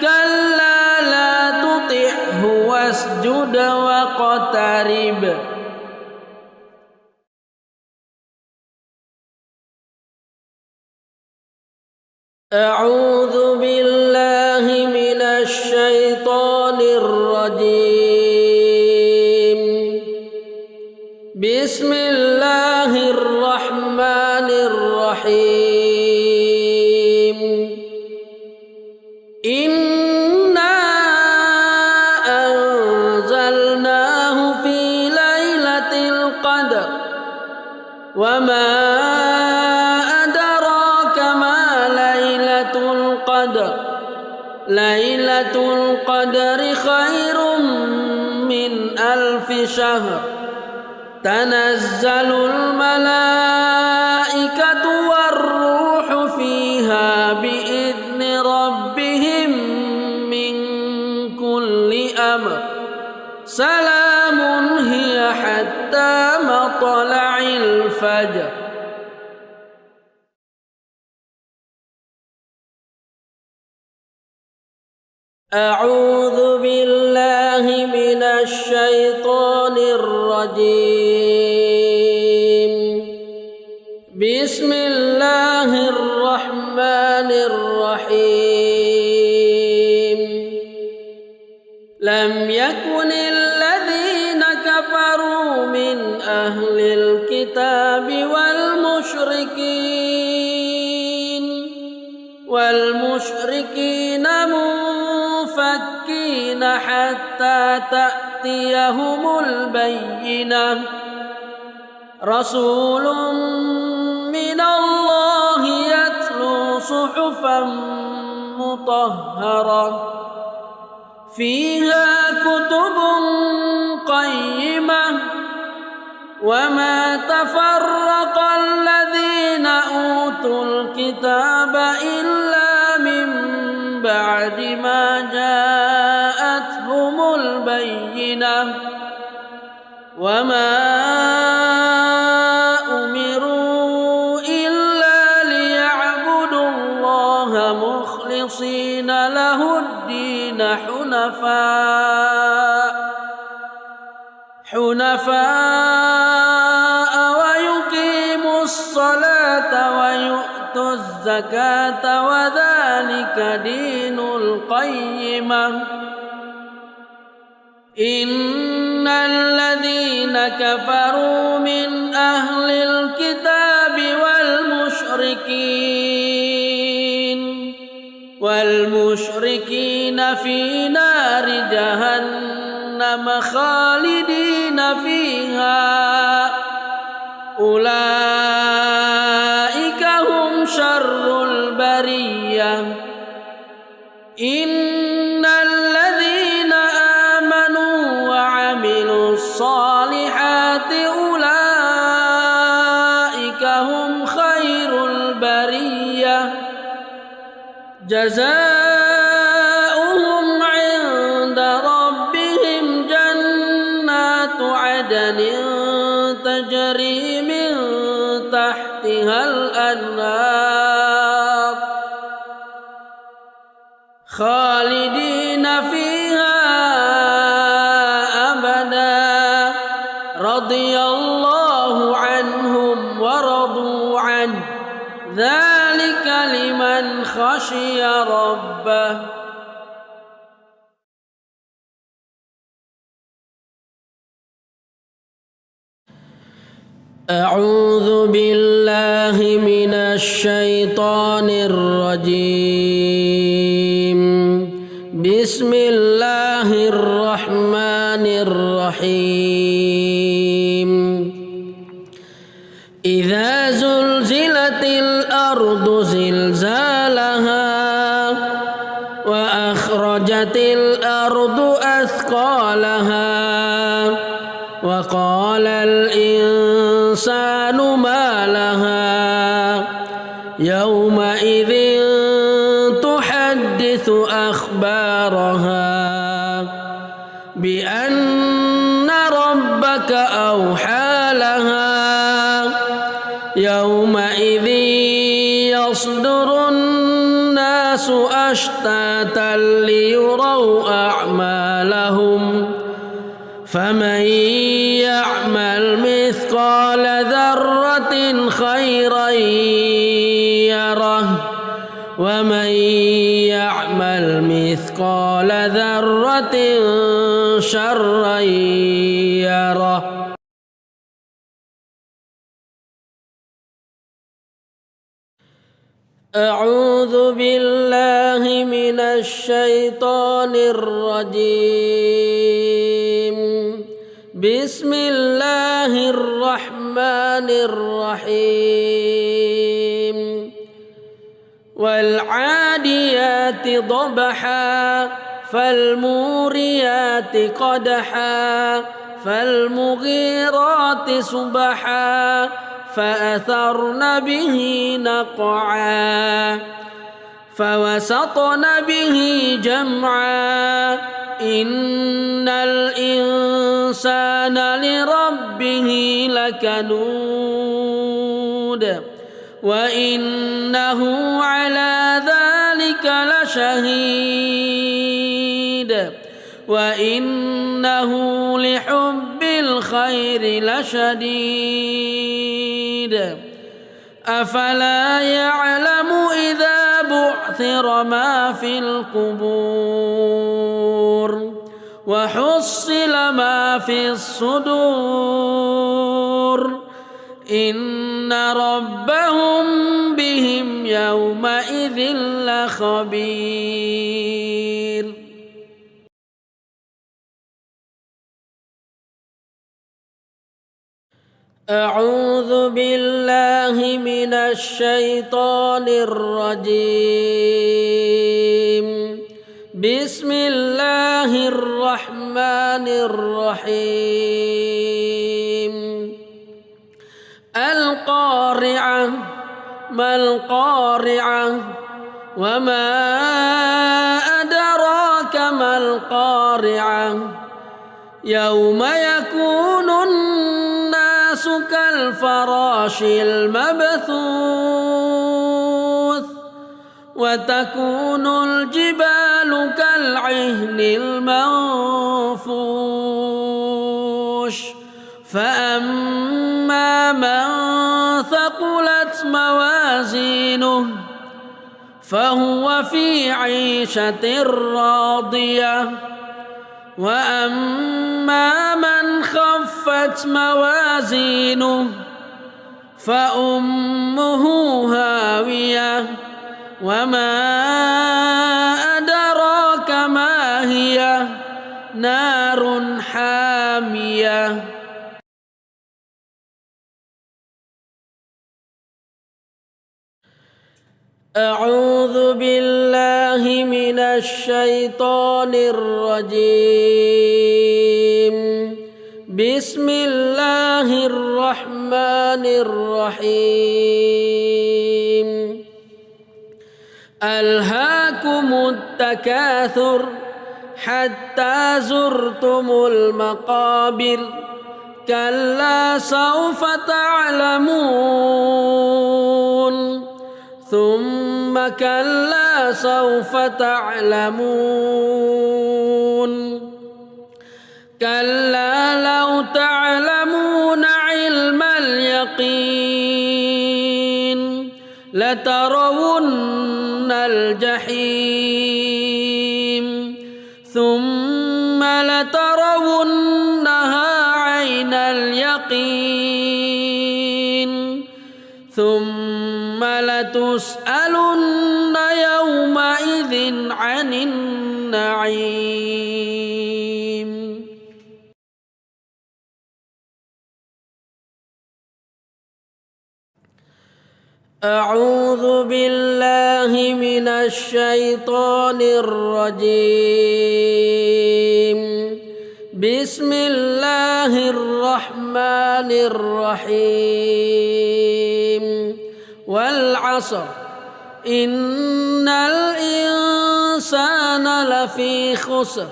كلا لا تطعه واسجد واقترب. أعوذ بالله من الشيطان الرجيم. بسم الله الرحمن الرحيم. إنا أنزلناه في ليلة القدر. وما أدراك ما ليلة القدر. ليلة القدر خير من 1000 شهر. تنزل الملائكة والروح فيها بإذن ربهم من كل أمر. سلام هي حتى مطلع الفجر. أعوذ بالله من الشيطان الرجيم. بسم الله الرحمن الرحيم. لم يكن الذين كفروا من أهل الكتاب والمشركين منفكين حتى تأتيهم البينة. رسول من الله يتلو صحفا مطهرة فيها كتب قيمة. وما تفرق الذين أوتوا الكتاب إلا من بعد ما جاءتهم البينة. وما أمروا إلا ليعبدوا الله مخلصين له الدين حنفاء ويقيموا الصلاة ويؤتوا الزكاة وذلك دين القيمة. إن الذين كفروا من أهل الكتاب والمشركين في نار جهنم خالدين فيها أولئك هم شر البرية إن الذين آمنوا وعملوا الصالحات أولئك هم خير البرية جزاؤهم عند ربهم جنات عدن تجري من تحتها الأنهار خالدين فيها أبدا رضي الله عنهم ورضوا عنه ذلك لمن خشي ربه أعوذ بالله من الشيطان الرجيم بسم الله الرحمن الرحيم إذا زلزلت الأرض زلزالها وأخرجت الأرض أثقالها وقال الإنسان ما لها يومئذ تحدث أخبارها بأن ربك أوحى لها يومئذ يصدر الناس أشتاتا ليروا أعمالهم فمن يعمل مثقال ذرة خيرا يره ومن يعمل مثقال ذرة شرا يره أعوذ بالله من الشيطان الرجيم بسم الله الرحمن الرحيم والعاديات ضبحا فالموريات قدحا فالمغيرات صبحا فأثرن به نقعا فوسطن به جمعا إن الإنسان لربه لكنود وإنه على ذلك لشهيد وإنه لحب الخير لشديد أفلا يعلم إذا بعثر ما في القبور وحصل ما في الصدور إن ربهم بهم يومئذ لخبير أعوذ بالله من الشيطان الرجيم بسم الله الرحمن الرحيم القارعة ما القارعة وما أدراك ما القارعة يوم يكون الناس كالفراش المبثوث وتكون الجبال كالعهن المنفوش فأما من ثقلت موازينه فهو في عيشة راضية وأما من خفت موازينه فأمه هاوية وما أدراك ما هي نار حامية أعوذ بالله من الشيطان الرجيم بسم الله الرحمن الرحيم ألهاكم التكاثر حتى زرتم المقابر كلا سوف تعلمون ثم كلا سوف تعلمون كلا لو تعلمون علم اليقين لترون الجحيم ثم لترونها عين اليقين ثم لتسألن يومئذ عن النعيم أعوذ بالله من الشيطان الرجيم بسم الله الرحمن الرحيم والعصر إن الإنسان لفي خسر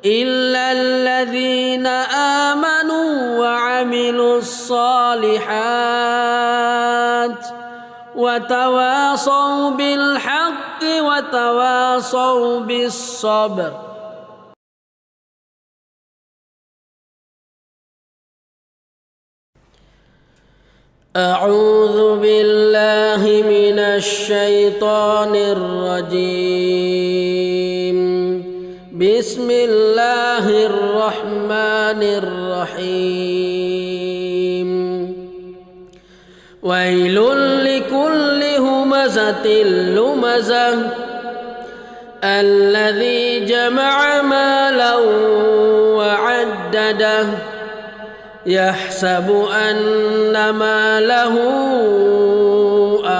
إلا الذين آمنوا وعملوا الصالحات وتواصوا بالحق وتواصوا بالصبر أعوذ بالله من الشيطان الرجيم بسم الله الرحمن الرحيم ويل لكل همزة لمزة الذي جمع مالا وعدده يحسب أن ماله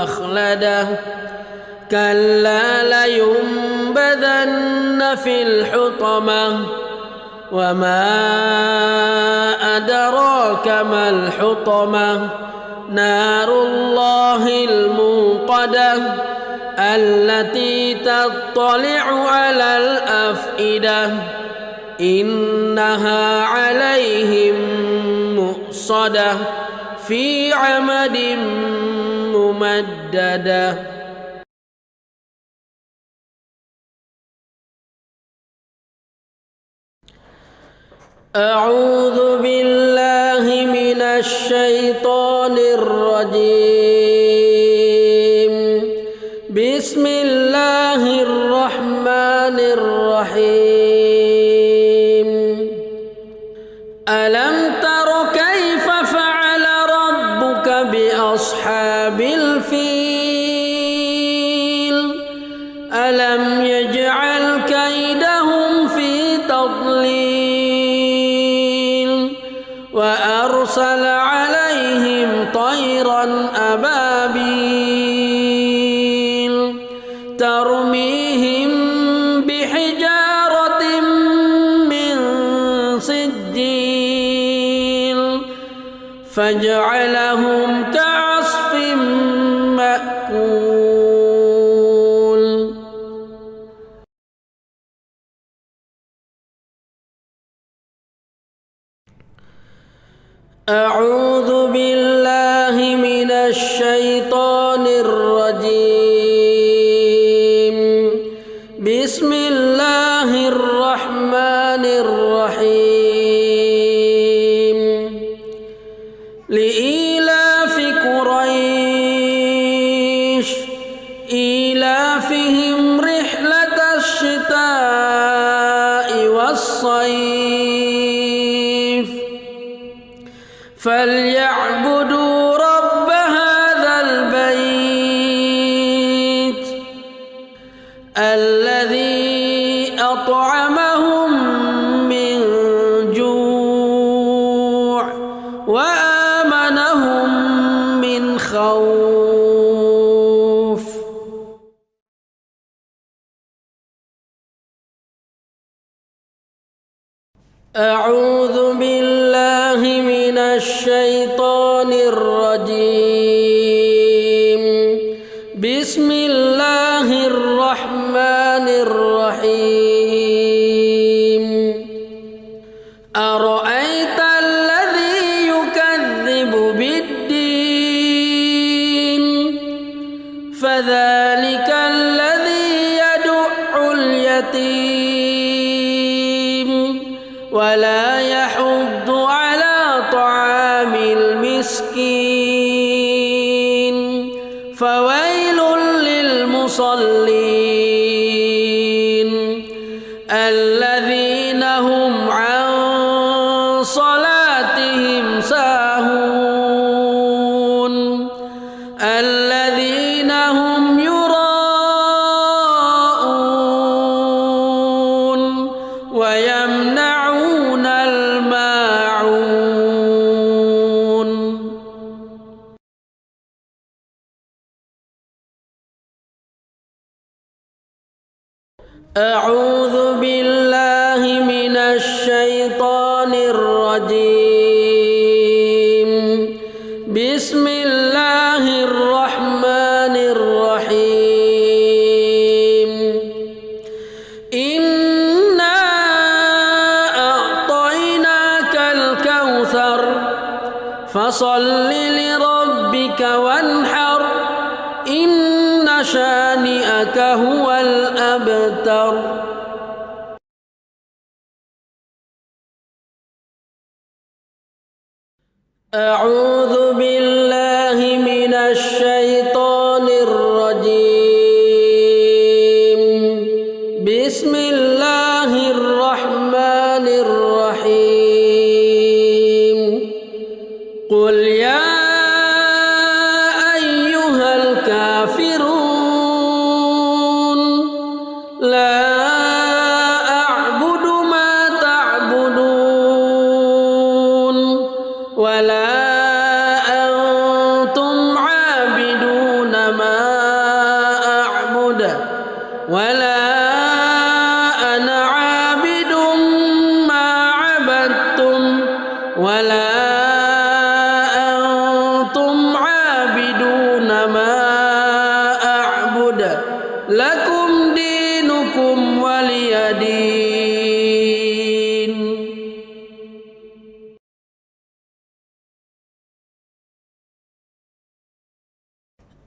أخلده كلا لينبذن في الحطمة وما أدراك ما الحطمة نار الله الموقدة التي تطلع على الأفئدة إنها عليهم مؤصدة في عمد ممددة أعوذ بالله من الشيطان الرجيم بسم الله الرحمن الرحيم ألم تر كيف فعل ربك بأصحاب الفيل ألم يجعل كيدهم في تضليل وأرسل عليهم طيرا أبابيل ترميهم بحجارة من سجيل فجعلهم كعصف مأكول أعوذ بالله من الشيطان الرجيم بسم الله الرحمن الرحيم لإيلاف قريش إيلافهم رحلة الشتاء والصيف فليعبدوا رب هذا البيت أطعمهم من جوع وآمنهم من خوف. أعوذ بالله من الشيطان الرجيم. بسم الله الرحمن الرحيم. أرأيت الذي يكذب بالدين فذلك الذي يدع اليتيم ولا يحض على طعام المسكين فويل للمصلين الذين هم عن صلاتهم ساهون الذين هم يراءون ويمنعون الماعون. أعوذ بالله من الشيطان الرجيم. بسم الله الرحمن الرحيم. إنا أعطيناك الكوثر فصل لربك وانحر إن شانئك هو الأبتر. أعوذ بالله من الشيطان الرجيم. بسم الله الرحمن الرحيم. قل يا أيها الكافرون لا أعبد ما تعبدون ولا أنتم عابدون ما أعبد ولا أنا عابد ما عبدتم ولا أنتم عابدون ما أعبد لكم دينكم ولي دين.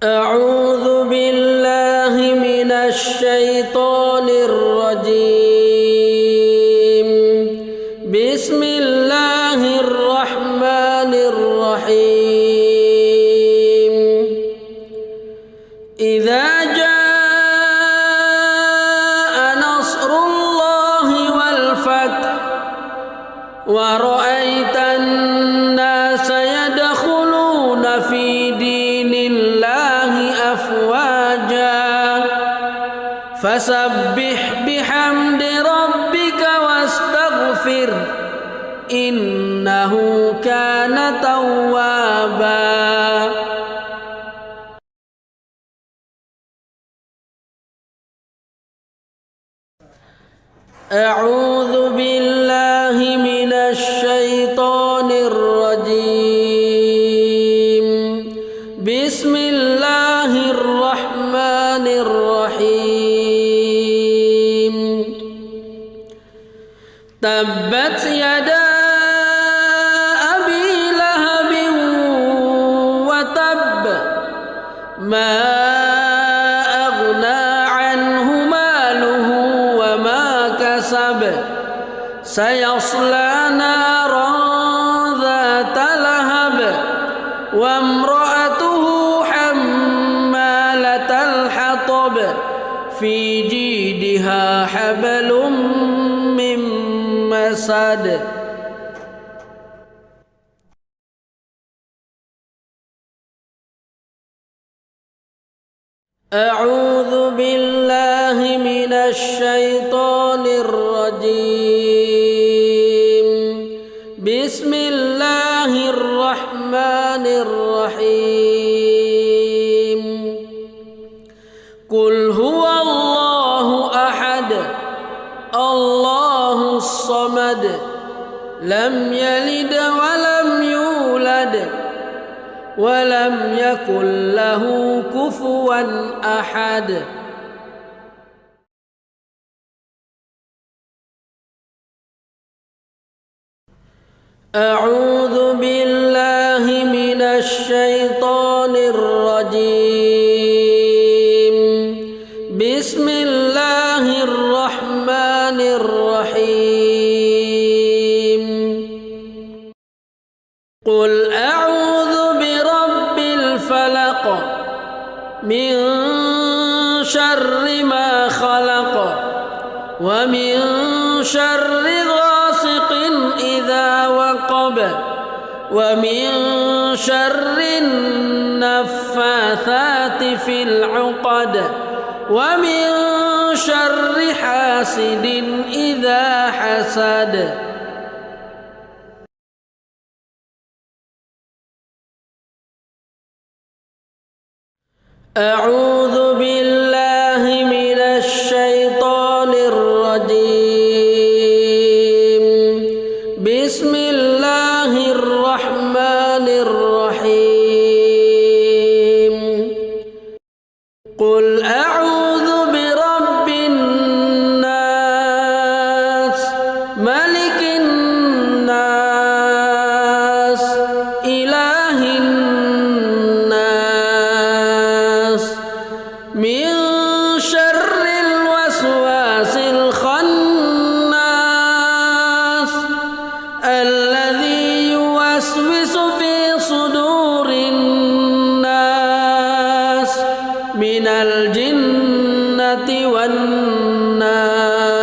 أعوذ بالله من الشيطان الرجيم. بسم الله الرحمن الرحيم. إذا جاء نصر الله والفتح ورأيت الناس يدخلون في دين الله أفواجا فسبح بحمد ربك واستغفر إنه كان توابا. أعوذ بالله من الشيطان الرجيم. بسم الله الرحمن الرحيم. تبت يدا أبي لهب وتب ما أغنى عنه ماله وما كسب سيصلى نارا ذات لهب وامرأته حمالة الحطب في جيدها حبل من مسد. أعوذ بالله من الشيطان الشيطان الرجيم بسم الله الرحمن الرحيم قل هو الله أحد الله الصمد لم يلد ولم يولد ولم يكن له كفوا أحد أعوذ بالله من الشيطان الرجيم بسم الله الرحمن الرحيم قل أعوذ برب الفلق من شر ما خلق ومن شر غاسق إذا وقب ومن شر النفاثات في العقد ومن شر حاسد إذا حسد أعوذ بالله من الشيطان الرجيم بسم الله الرحمن الرحيم قل أعوذ برب الناس ملك الناس إله الناس من شر الوسواس الخناس الذي يوسوس في صدور الناس من الجنة والناس